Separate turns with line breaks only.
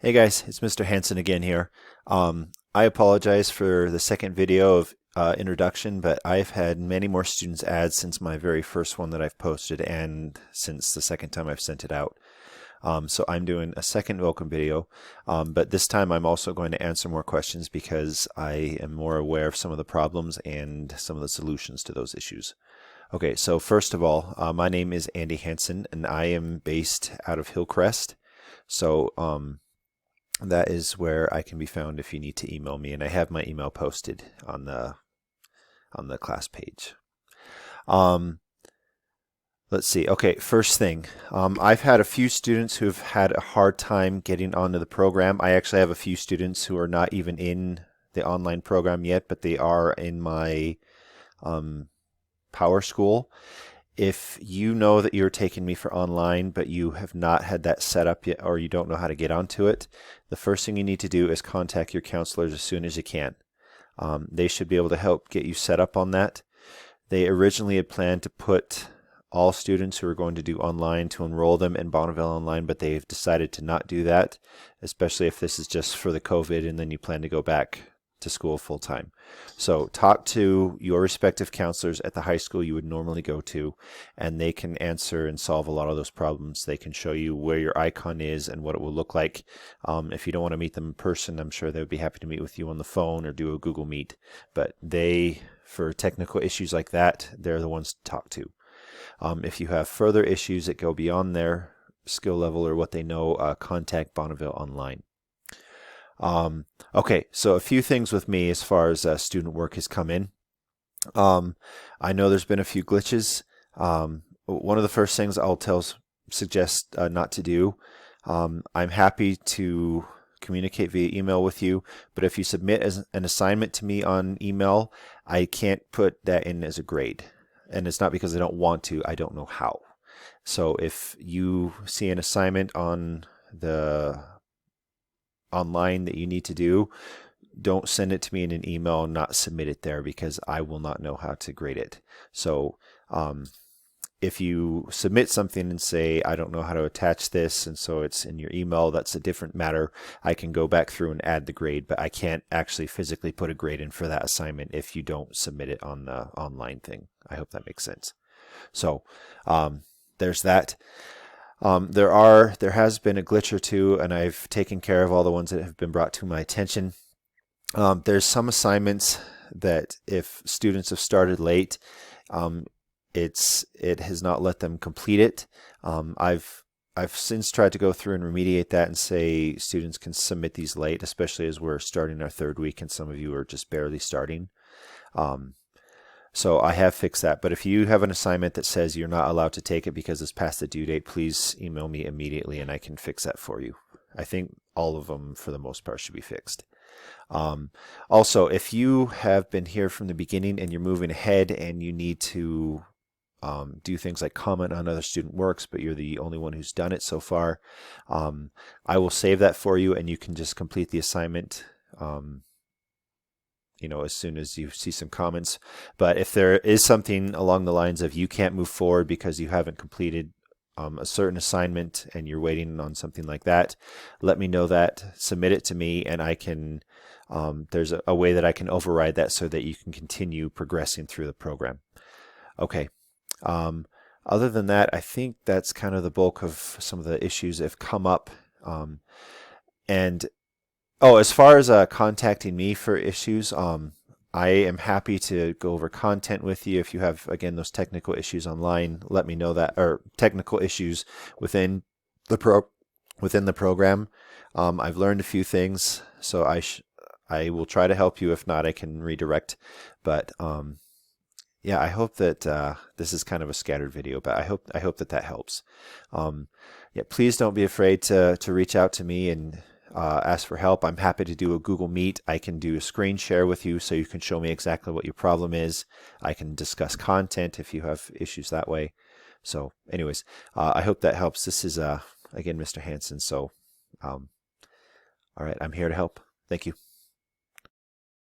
Hey guys, it's Mr. Hanson again here. I apologize for the second video of introduction, but I've had many more students add since my very first one that I've posted and since the second time I've sent it out. So I'm doing a second welcome video, but this time I'm also going to answer more questions because I am more aware of some of the problems and some of the solutions to those issues. Okay, so first of all, my name is Andy Hanson and I am based out of Hillcrest. So that is where I can be found if you need to email me, and I have my email posted on the class page. Um, let's see. Okay, first thing, I've had a few students who've had a hard time getting onto the program. I actually have a few students who are not even in the online program yet, but they are in my PowerSchool. If you know that you're taking me for online, but you have not had that set up yet, or you don't know how to get onto it, the first thing you need to do is contact your counselors as soon as you can. They should be able to help get you set up on that. They originally had planned to put all students who are going to do online to enroll them in Bonneville Online, but they've decided to not do that, especially if this is just for the COVID and then you plan to go back to school full time. So talk to your respective counselors at the high school you would normally go to, and they can answer and solve a lot of those problems. They can show you where your icon is and what it will look like. If you don't want to meet them in person, I'm sure they would be happy to meet with you on the phone or do a Google Meet. But for technical issues like that, they're the ones to talk to. If you have further issues that go beyond their skill level or what they know, contact Bonneville Online. Okay, so a few things with me as far as student work has come in. I know there's been a few glitches. One of the first things suggest not to do. I'm happy to communicate via email with you, but if you submit as an assignment to me on email, I can't put that in as a grade. And it's not because I don't want to, I don't know how. So if you see an assignment on the online that you need to do, don't send it to me in an email and not submit it there because I will not know how to grade it. So if you submit something and say, I don't know how to attach this, and so it's in your email, that's a different matter. I can go back through and add the grade, but I can't actually physically put a grade in for that assignment if you don't submit it on the online thing. I hope that makes sense. So there's that. There has been a glitch or two, and I've taken care of all the ones that have been brought to my attention. There's some assignments that if students have started late, it has not let them complete it. I've since tried to go through and remediate that and say students can submit these late, especially as we're starting our third week and some of you are just barely starting. So I have fixed that, but if you have an assignment that says you're not allowed to take it because it's past the due date, please email me immediately and I can fix that for you. I think all of them, for the most part, should be fixed. Also, if you have been here from the beginning and you're moving ahead and you need to do things like comment on other student works, but you're the only one who's done it so far, I will save that for you and you can just complete the assignment as soon as you see some comments. But if there is something along the lines of you can't move forward because you haven't completed a certain assignment and you're waiting on something like that, let me know that, submit it to me, and I can, there's a way that I can override that so that you can continue progressing through the program. Okay. Other than that, I think that's kind of the bulk of some of the issues that have come up. As far as contacting me for issues, I am happy to go over content with you. If you have, again, those technical issues online, let me know that, or technical issues within the program. I've learned a few things, so I will try to help you. If not, I can redirect. But yeah, I hope that this is kind of a scattered video, but I hope that helps. Yeah, please don't be afraid to reach out to me and ask for help. I'm happy to do a Google Meet. I can do a screen share with you so you can show me exactly what your problem is. I can discuss content if you have issues that way. So anyways, I hope that helps. This is, again, Mr. Hanson. So, all right, I'm here to help. Thank you.